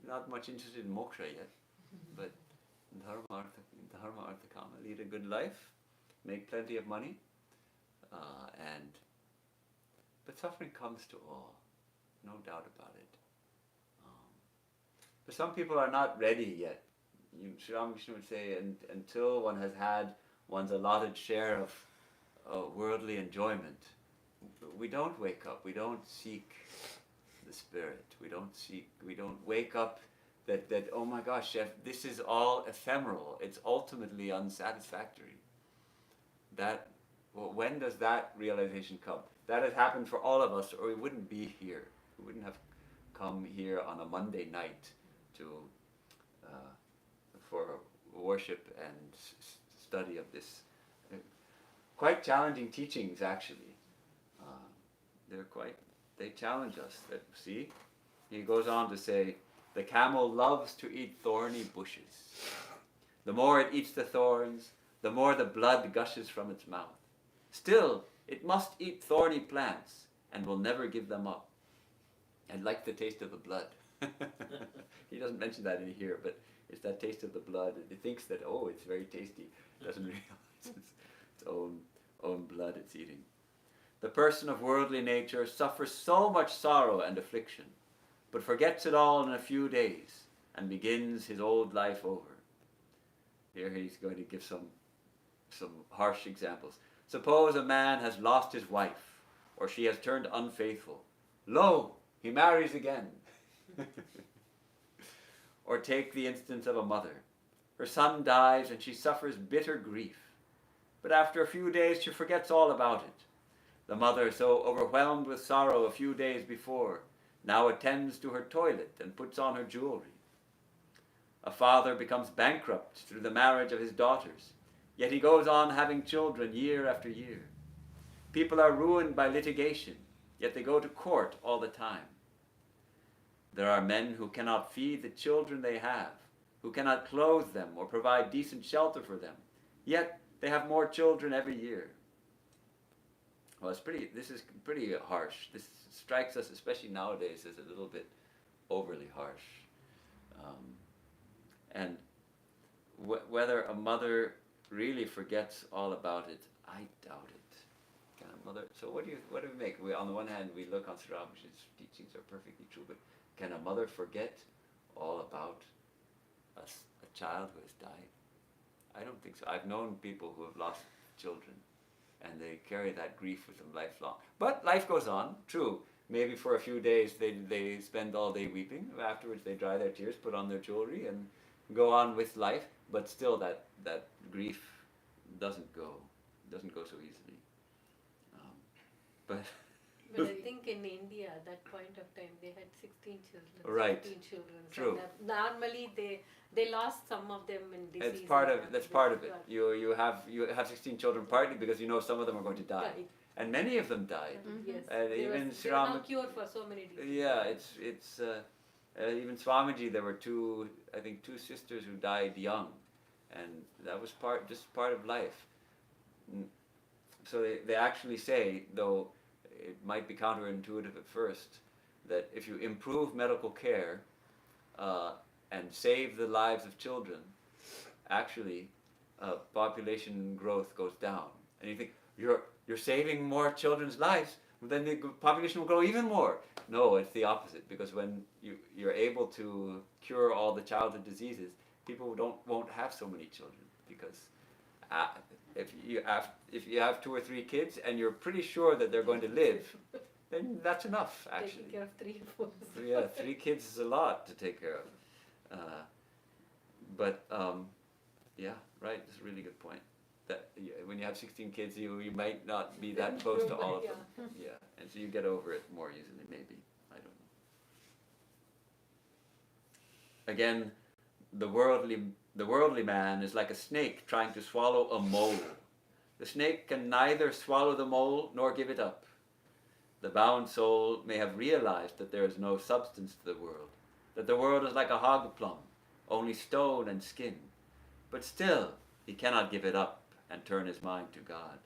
Not much interested in moksha yet, but dharma, artha, kama, lead a good life, make plenty of money, but suffering comes to all, no doubt about it. But some people are not ready yet. Sri Ramakrishna would say, until one has had one's allotted share of worldly enjoyment, we don't wake up, we don't seek the spirit, we don't wake up that oh my gosh, Chef, this is all ephemeral, it's ultimately unsatisfactory. When does that realization come? That has happened for all of us, or we wouldn't be here. We wouldn't have come here on a Monday night for worship and study of this quite challenging teachings. Actually, they challenge us. See, he goes on to say, the camel loves to eat thorny bushes. The more it eats the thorns, the more the blood gushes from its mouth. Still, it must eat thorny plants and will never give them up. And like the taste of the blood. He doesn't mention that in here, but it's that taste of the blood. It thinks that, oh, it's very tasty. It doesn't realize it's own blood it's eating. The person of worldly nature suffers so much sorrow and affliction, but forgets it all in a few days and begins his old life over. Here he's going to give some harsh examples. Suppose a man has lost his wife, or she has turned unfaithful. Lo, he marries again. Or take the instance of a mother. Her son dies and she suffers bitter grief. But after a few days she forgets all about it. The mother, so overwhelmed with sorrow a few days before, now attends to her toilet and puts on her jewelry. A father becomes bankrupt through the marriage of his daughters, yet he goes on having children year after year. People are ruined by litigation, yet they go to court all the time. There are men who cannot feed the children they have, who cannot clothe them or provide decent shelter for them, yet they have more children every year. Well, this is pretty harsh. This strikes us, especially nowadays, as a little bit overly harsh. And whether a mother really forgets all about it, I doubt it. Can a mother? So what do we make? On the one hand, we look on Sri Ramakrishna's teachings are perfectly true, but can a mother forget all about a child who has died? I don't think so. I've known people who have lost children, and they carry that grief with them lifelong. But life goes on, true. Maybe for a few days they spend all day weeping. Afterwards they dry their tears, put on their jewelry, and go on with life. But still that grief doesn't go so easily. But I think in India, at that point of time, they had 16 children. Right. 17 children. True. And normally they lost some of them in disease. That's part of it. You have 16 children partly because you know some of them are going to die. Right. And many of them died. Yes. And They even were not cured for so many diseases. Yeah, it's even Swamiji, there were two sisters who died young, and that was just part of life. So they actually say, though it might be counterintuitive at first, that if you improve medical care and save the lives of children, actually population growth goes down. And you think you're saving more children's lives, then the population will grow even more. No, it's the opposite, because when you're able to cure all the childhood diseases, people won't have so many children, because if you have 2 or 3 kids and you're pretty sure that they're going to live, then that's enough, actually. Taking care of 3 or 4. So yeah, 3 kids is a lot to take care of. Yeah, right, that's a really good point. That when you have 16 kids, you might not be that close to all of them. Yeah, and so you get over it more easily, maybe. I don't know. Again, the worldly man is like a snake trying to swallow a mole. The snake can neither swallow the mole nor give it up. The bound soul may have realized that there is no substance to the world, that the world is like a hog plum, only stone and skin. But still, he cannot give it up and turn his mind to God.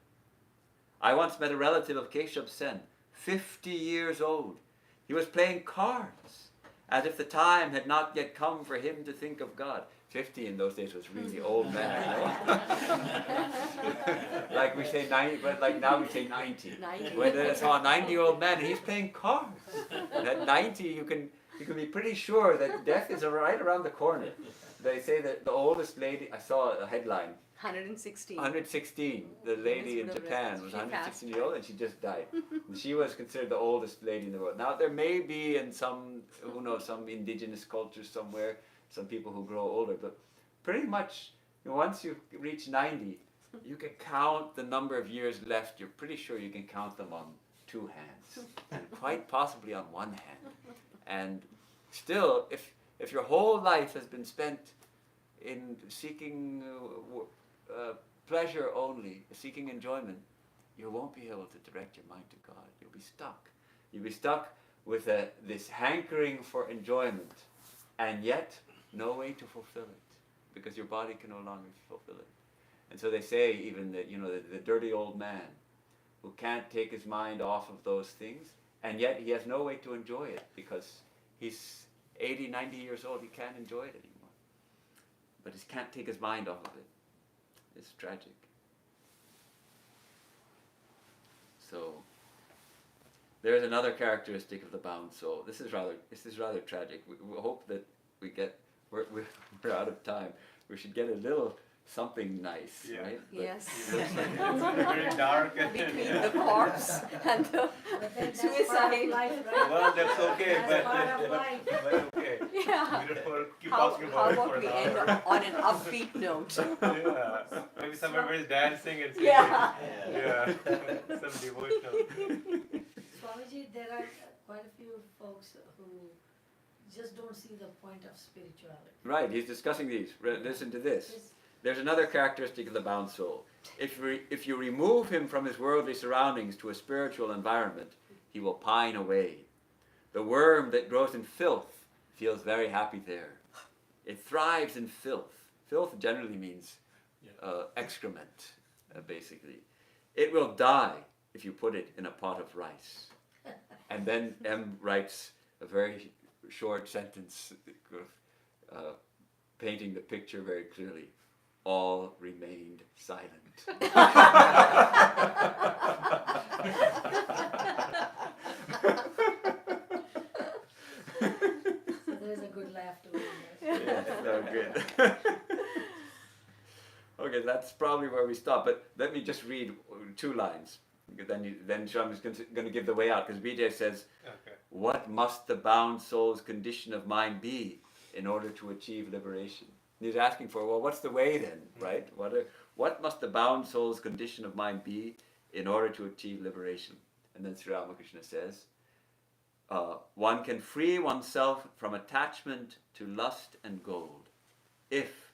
I once met a relative of Keshav Sen, 50 years old. He was playing cards, as if the time had not yet come for him to think of God. 50 in those days was really old man, you know? Like we say 90, but like now we say 90. 90. When I saw a 90-year-old man, and he's playing cards. And at 90, you can be pretty sure that death is right around the corner. They say that the oldest lady, I saw a headline, 116. 116. The lady in Japan was 116 years old, and she just died. And she was considered the oldest lady in the world. Now there may be in some indigenous cultures somewhere, some people who grow older, but pretty much once you reach 90, you can count the number of years left. You're pretty sure you can count them on 2 hands, and quite possibly on 1 hand. And still, if your whole life has been spent in seeking pleasure only, seeking enjoyment, you won't be able to direct your mind to God. You'll be stuck. You'll be stuck with this hankering for enjoyment, and yet no way to fulfill it, because your body can no longer fulfill it. And so they say even that, the dirty old man who can't take his mind off of those things, and yet he has no way to enjoy it, because he's 80, 90 years old, he can't enjoy it anymore. But he can't take his mind off of it. It's tragic. So There's another characteristic of the bound soul. This is rather tragic. We hope that we're out of time. We should get a little something nice, Yeah. right? But Yes. it looks like Very dark. Between the corpse and the But then that's part suicide. of life, right? Well, that's okay, That's part of but life. okay. Yeah. We don't want to keep How talking about it about for we an end hour. on an upbeat note? Yeah. Maybe somewhere is dancing and singing. Yeah. Yeah. Some devotional. Swamiji, there are quite a few folks who just don't see the point of spirituality. right. He's discussing these. Listen to this. This- There's another characteristic of the bound soul. If you remove him from his worldly surroundings to a spiritual environment, he will pine away. The worm that grows in filth feels very happy there. It thrives in filth. Filth generally means excrement, basically. It will die if you put it in a pot of rice. And then M writes a very short sentence painting the picture very clearly. All remained silent. So there's a good laugh to it. Yeah, no, good. Okay, that's probably where we stop. But let me just read 2 lines. Then Swami is going to give the way out, because Vijay says, Okay. "What must the bound soul's condition of mind be in order to achieve liberation?" And he's asking for, well, what's the way then, right? What must the bound soul's condition of mind be in order to achieve liberation? And then Sri Ramakrishna says, one can free oneself from attachment to lust and gold if,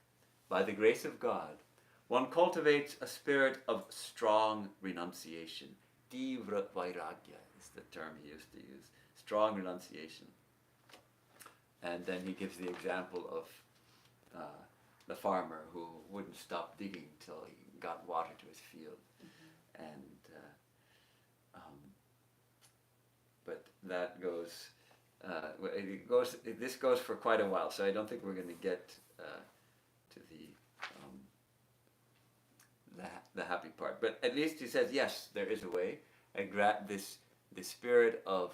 by the grace of God, one cultivates a spirit of strong renunciation. Tivra vairagya is the term he used to use. Strong renunciation. And then he gives the example of the farmer who wouldn't stop digging till he got water to his field. And but that goes, this goes for quite a while, so I don't think we're going to get to the happy part. But at least he says, yes, there is a way. And the spirit of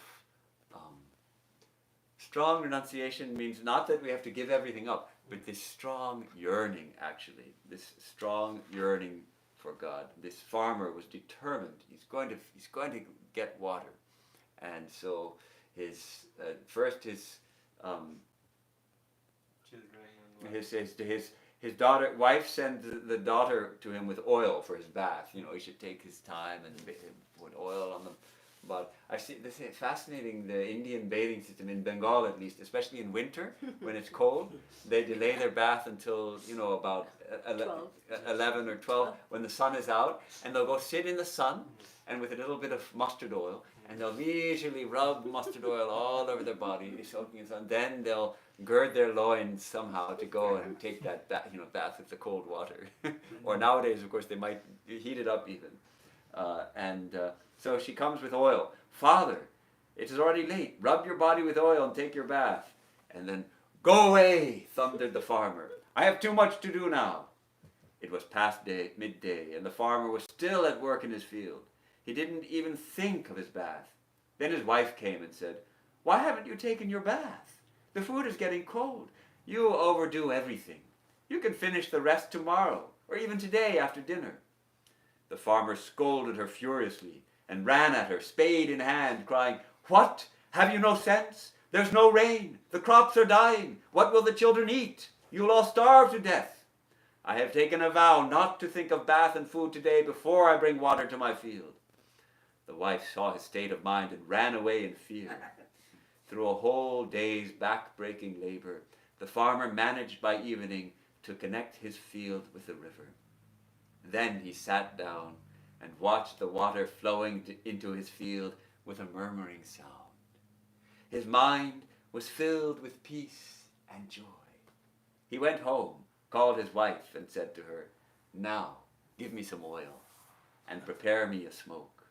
strong renunciation means not that we have to give everything up, but this strong yearning, actually, this strong yearning for God. This farmer was determined. He's going to get water, and so his wife sent the daughter to him with oil for his bath. You know, he should take his time and put oil on them. But I see this is fascinating. The Indian bathing system in Bengal, at least, especially in winter when it's cold, they delay their bath until about 11 or 12 when the sun is out, and they'll go sit in the sun and with a little bit of mustard oil, and they'll leisurely rub mustard oil all over their body, soaking in the sun. Then they'll gird their loins somehow to go and take that bath with the cold water. Or nowadays, of course, they might heat it up even. So she comes with oil. "Father, it is already late. Rub your body with oil and take your bath." And then, "Go away," thundered the farmer. "I have too much to do now." It was past midday, and the farmer was still at work in his field. He didn't even think of his bath. Then his wife came and said, "Why haven't you taken your bath? The food is getting cold. You overdo everything. You can finish the rest tomorrow, or even today after dinner." The farmer scolded her furiously and ran at her, spade in hand, crying, "What? Have you no sense? There's no rain. The crops are dying. What will the children eat? You'll all starve to death. I have taken a vow not to think of bath and food today before I bring water to my field." The wife saw his state of mind and ran away in fear. Through a whole day's back-breaking labor, the farmer managed by evening to connect his field with the river. Then he sat down and watched the water flowing into his field with a murmuring sound. His mind was filled with peace and joy. He went home, called his wife, and said to her, "Now, give me some oil and prepare me a smoke."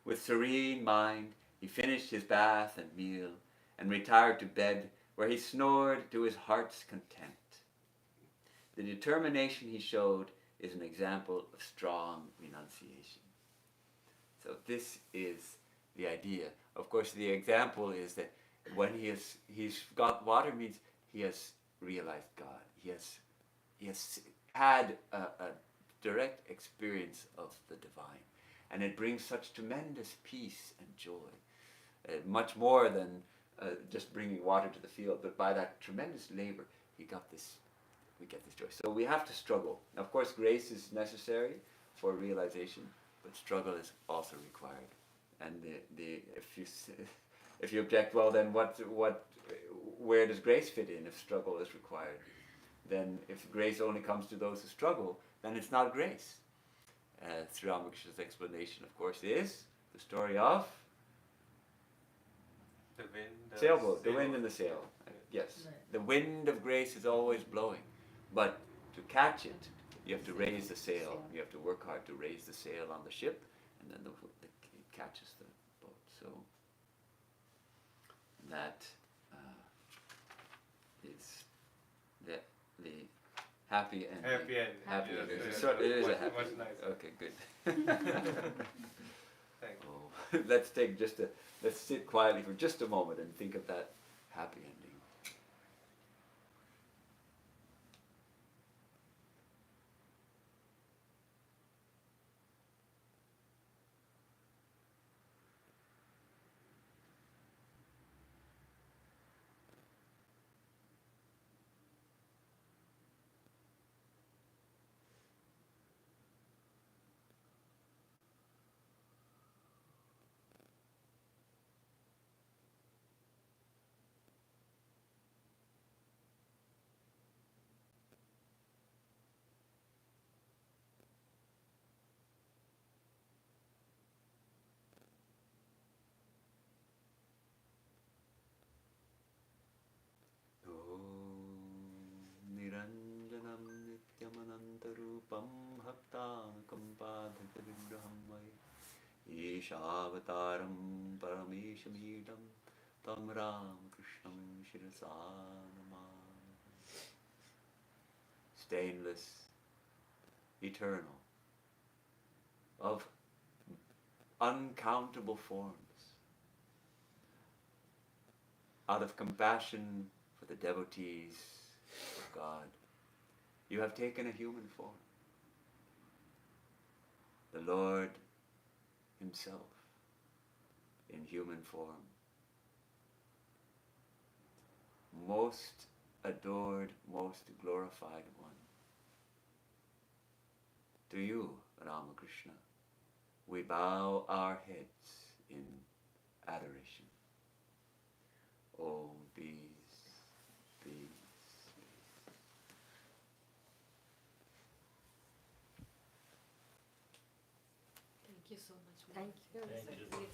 With serene mind, he finished his bath and meal and retired to bed, where he snored to his heart's content. The determination he showed is an example of strong renunciation. So this is the idea course, the example is that when he's got water means he has realized God. He has had a direct experience of the divine, and it brings such tremendous peace and joy, much more than just bringing water to the field. But by that tremendous labor, we get this joy. So we have to struggle. Now, of course, grace is necessary for realization, but struggle is also required. And if you object, well, then where does grace fit in if struggle is required? Then if grace only comes to those who struggle, then it's not grace. Sri Ramakrishna's explanation, of course, is the story of the wind, sailboat, the wind and the sail. Yes, Right. the wind of grace is always blowing, but to catch it, you have to raise the sail. You have to work hard to raise the sail on the ship, and then it catches the boat. So that is the happy ending. Happy ending. Happy Yes, ending. yes, So it is a much- happy much ending. nicer. Okay, good. Thank you. Oh, let's sit quietly for just a moment and think of that happy ending. Niranjanam nityamanantarupam bhaktanukampadhrivigraham vai Ishavataram parameshamidam tam Ram Krishnam shirasa namami. Stainless, eternal, of uncountable forms, out of compassion for the devotees of God, you have taken a human form. The Lord Himself in human form. Most adored, most glorified one. To you, Ramakrishna, we bow our heads in adoration. Om peace, peace. Thank you so much. Thank you. It was a great